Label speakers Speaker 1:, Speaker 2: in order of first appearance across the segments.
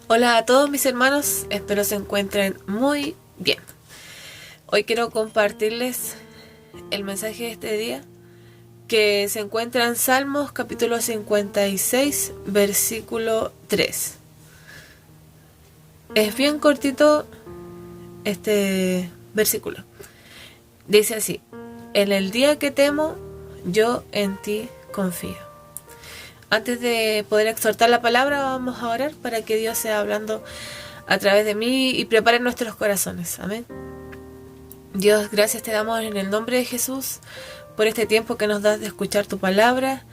Speaker 1: Hola a todos mis hermanos, espero se encuentren muy bien. Hoy quiero compartirles el mensaje de este día que se encuentra en Salmos capítulo 56, versículo 3. Es bien cortito este versículo. Dice así: en el día que temo, yo en ti confío. Antes de poder exhortar la palabra, vamos a orar para que Dios sea hablando a través de mí y prepare nuestros corazones. Amén. Dios, gracias te damos en el nombre de Jesús por este tiempo que nos das de escuchar tu palabra.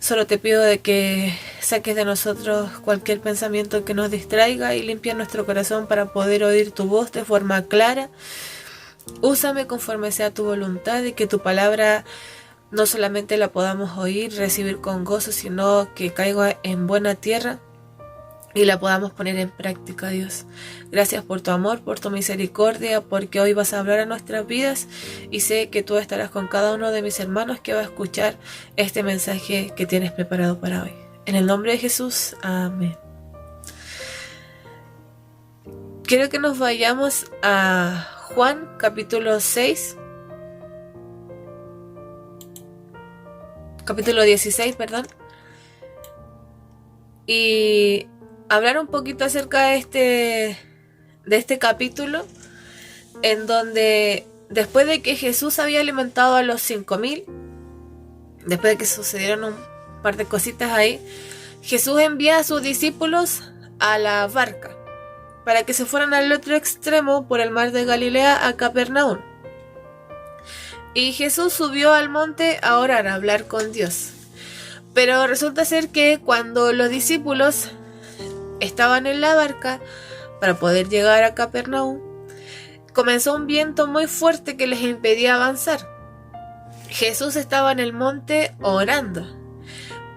Speaker 1: Solo te pido de que saques de nosotros cualquier pensamiento que nos distraiga y limpia nuestro corazón para poder oír tu voz de forma clara. Úsame conforme sea tu voluntad y que tu palabra no solamente la podamos oír, recibir con gozo, sino que caiga en buena tierra y la podamos poner en práctica, Dios. Gracias por tu amor, por tu misericordia, porque hoy vas a hablar a nuestras vidas y sé que tú estarás con cada uno de mis hermanos que va a escuchar este mensaje que tienes preparado para hoy. En el nombre de Jesús, amén. Quiero que nos vayamos a Juan capítulo 6. Capítulo 16, perdón. Y hablar un poquito acerca de este capítulo, en donde después de que Jesús había alimentado a los 5,000, después de que sucedieron un par de cositas ahí, Jesús envía a sus discípulos a la barca para que se fueran al otro extremo por el mar de Galilea a Capernaum. Y Jesús subió al monte a orar, a hablar con Dios. Pero resulta ser que cuando los discípulos estaban en la barca para poder llegar a Capernaum, comenzó un viento muy fuerte que les impedía avanzar. Jesús estaba en el monte orando.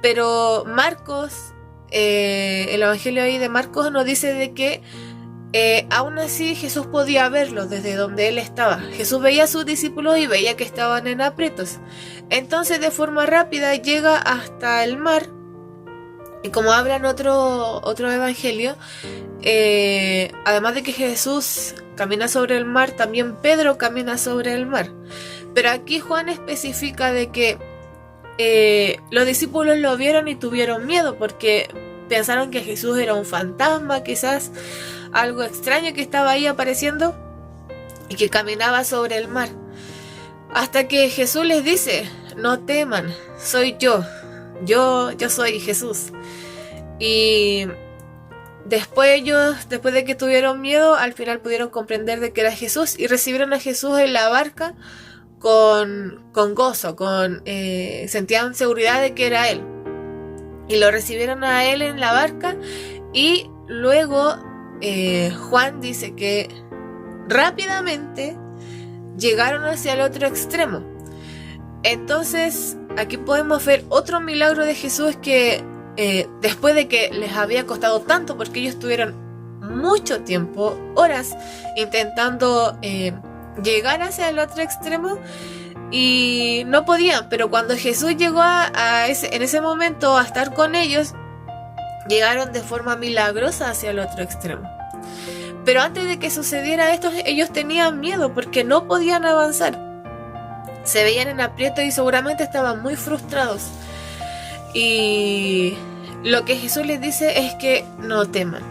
Speaker 1: Pero Marcos, el evangelio ahí de Marcos nos dice de que aún así Jesús podía verlo desde donde él estaba. Jesús veía a sus discípulos y veía que estaban en aprietos. Entonces de forma rápida llega hasta el mar. Y como habla en otro evangelio, además de que Jesús camina sobre el mar, también Pedro camina sobre el mar. Pero aquí Juan especifica de que los discípulos lo vieron y tuvieron miedo porque pensaron que Jesús era un fantasma, quizás algo extraño que estaba ahí apareciendo y que caminaba sobre el mar. Hasta que Jesús les dice: no teman, soy yo soy Jesús. Y después de que tuvieron miedo, al final pudieron comprender de que era Jesús y recibieron a Jesús en la barca con gozo, sentían seguridad de que era Él. Y lo recibieron a Él en la barca y luego Juan dice que rápidamente llegaron hacia el otro extremo. Entonces aquí podemos ver otro milagro de Jesús que después de que les había costado tanto, porque ellos tuvieron mucho tiempo, horas, intentando llegar hacia el otro extremo y no podían, pero cuando Jesús llegó en ese momento a estar con ellos, llegaron de forma milagrosa hacia el otro extremo. Pero antes de que sucediera esto, ellos tenían miedo porque no podían avanzar. Se veían en aprieto y seguramente estaban muy frustrados. Y lo que Jesús les dice es que no teman.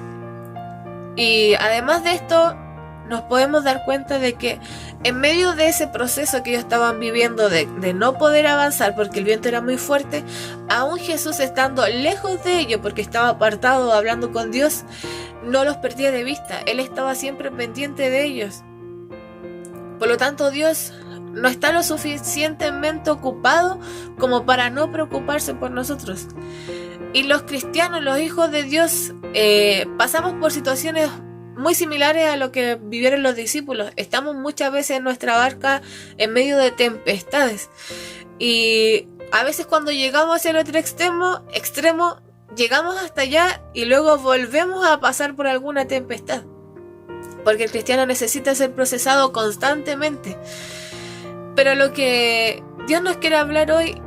Speaker 1: Y además de esto, nos podemos dar cuenta de que en medio de ese proceso que ellos estaban viviendo de no poder avanzar porque el viento era muy fuerte, aún Jesús estando lejos de ellos porque estaba apartado hablando con Dios, no los perdía de vista. Él estaba siempre pendiente de ellos. Por lo tanto, Dios no está lo suficientemente ocupado como para no preocuparse por nosotros. Y los cristianos, los hijos de Dios, pasamos por situaciones muy similares a lo que vivieron los discípulos. Estamos muchas veces en nuestra barca en medio de tempestades. Y a veces cuando llegamos hacia el otro extremo, llegamos hasta allá y luego volvemos a pasar por alguna tempestad. Porque el cristiano necesita ser procesado constantemente. Pero lo que Dios nos quiere hablar hoy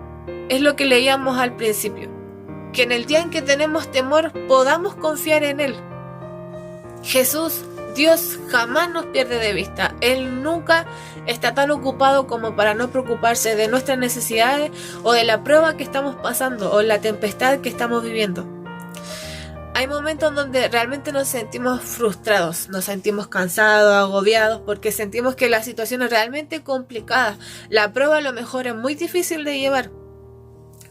Speaker 1: es lo que leíamos al principio. Que en el día en que tenemos temor podamos confiar en Él. Jesús, Dios, jamás nos pierde de vista. Él nunca está tan ocupado como para no preocuparse de nuestras necesidades o de la prueba que estamos pasando o la tempestad que estamos viviendo. Hay momentos donde realmente nos sentimos frustrados, nos sentimos cansados, agobiados, porque sentimos que la situación es realmente complicada. La prueba a lo mejor es muy difícil de llevar.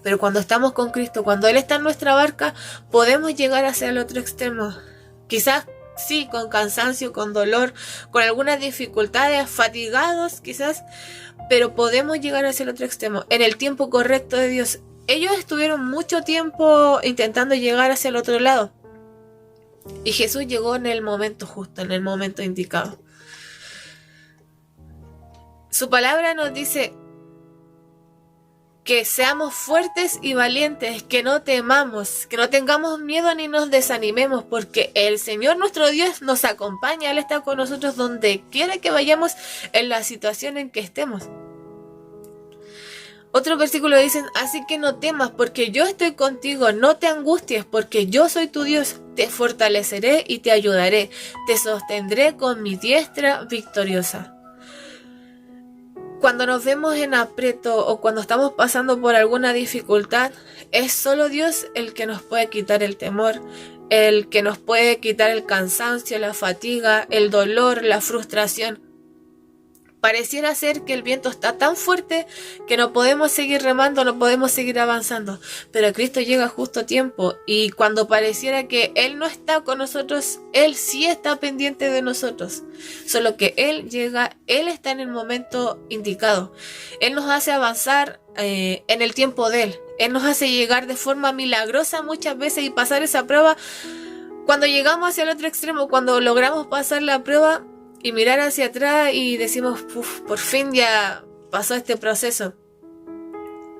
Speaker 1: Pero cuando estamos con Cristo, cuando Él está en nuestra barca, podemos llegar hacia el otro extremo. Quizás sí, con cansancio, con dolor, con algunas dificultades, fatigados quizás, pero podemos llegar hacia el otro extremo, en el tiempo correcto de Dios. Ellos estuvieron mucho tiempo intentando llegar hacia el otro lado. Y Jesús llegó en el momento justo, en el momento indicado. Su palabra nos dice que seamos fuertes y valientes, que no temamos, que no tengamos miedo ni nos desanimemos, porque el Señor nuestro Dios nos acompaña. Él está con nosotros donde quiera que vayamos, en la situación en que estemos. Otro versículo dice: así que no temas, porque yo estoy contigo, no te angusties, porque yo soy tu Dios, te fortaleceré y te ayudaré, te sostendré con mi diestra victoriosa. Cuando nos vemos en aprieto o cuando estamos pasando por alguna dificultad, es solo Dios el que nos puede quitar el temor, el que nos puede quitar el cansancio, la fatiga, el dolor, la frustración. Pareciera ser que el viento está tan fuerte que no podemos seguir remando, no podemos seguir avanzando. Pero Cristo llega justo a tiempo, y cuando pareciera que Él no está con nosotros, Él sí está pendiente de nosotros. Solo que Él llega, Él está en el momento indicado. Él nos hace avanzar en el tiempo de Él. Él nos hace llegar de forma milagrosa muchas veces y pasar esa prueba. Cuando llegamos hacia el otro extremo, cuando logramos pasar la prueba y mirar hacia atrás y decimos: por fin ya pasó este proceso,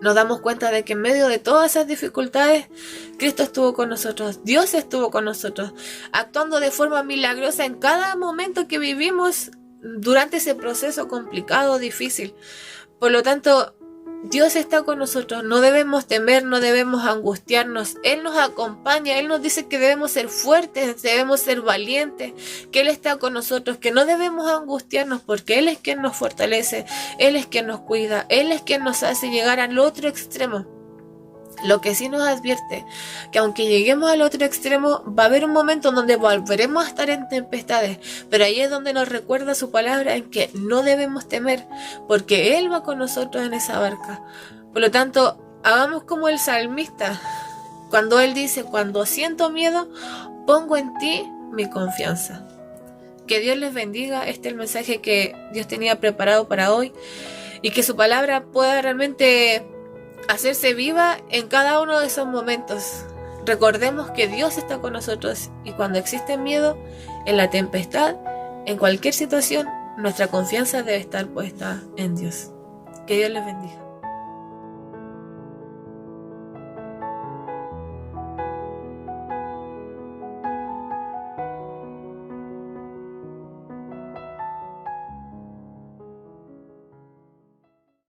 Speaker 1: nos damos cuenta de que en medio de todas esas dificultades, Cristo estuvo con nosotros, Dios estuvo con nosotros, actuando de forma milagrosa en cada momento que vivimos durante ese proceso complicado, difícil. Por lo tanto, Dios está con nosotros, no debemos temer, no debemos angustiarnos. Él nos acompaña, Él nos dice que debemos ser fuertes, debemos ser valientes, que Él está con nosotros, que no debemos angustiarnos, porque Él es quien nos fortalece, Él es quien nos cuida, Él es quien nos hace llegar al otro extremo. Lo que sí nos advierte, que aunque lleguemos al otro extremo, va a haber un momento en donde volveremos a estar en tempestades, pero ahí es donde nos recuerda su palabra en que no debemos temer, porque Él va con nosotros en esa barca. Por lo tanto, hagamos como el salmista, cuando él dice: cuando siento miedo, pongo en ti mi confianza. Que Dios les bendiga. Este es el mensaje que Dios tenía preparado para hoy, y que su palabra pueda realmente hacerse viva en cada uno de esos momentos. Recordemos que Dios está con nosotros, y cuando existe miedo, en la tempestad, en cualquier situación, nuestra confianza debe estar puesta en Dios. Que Dios les bendiga.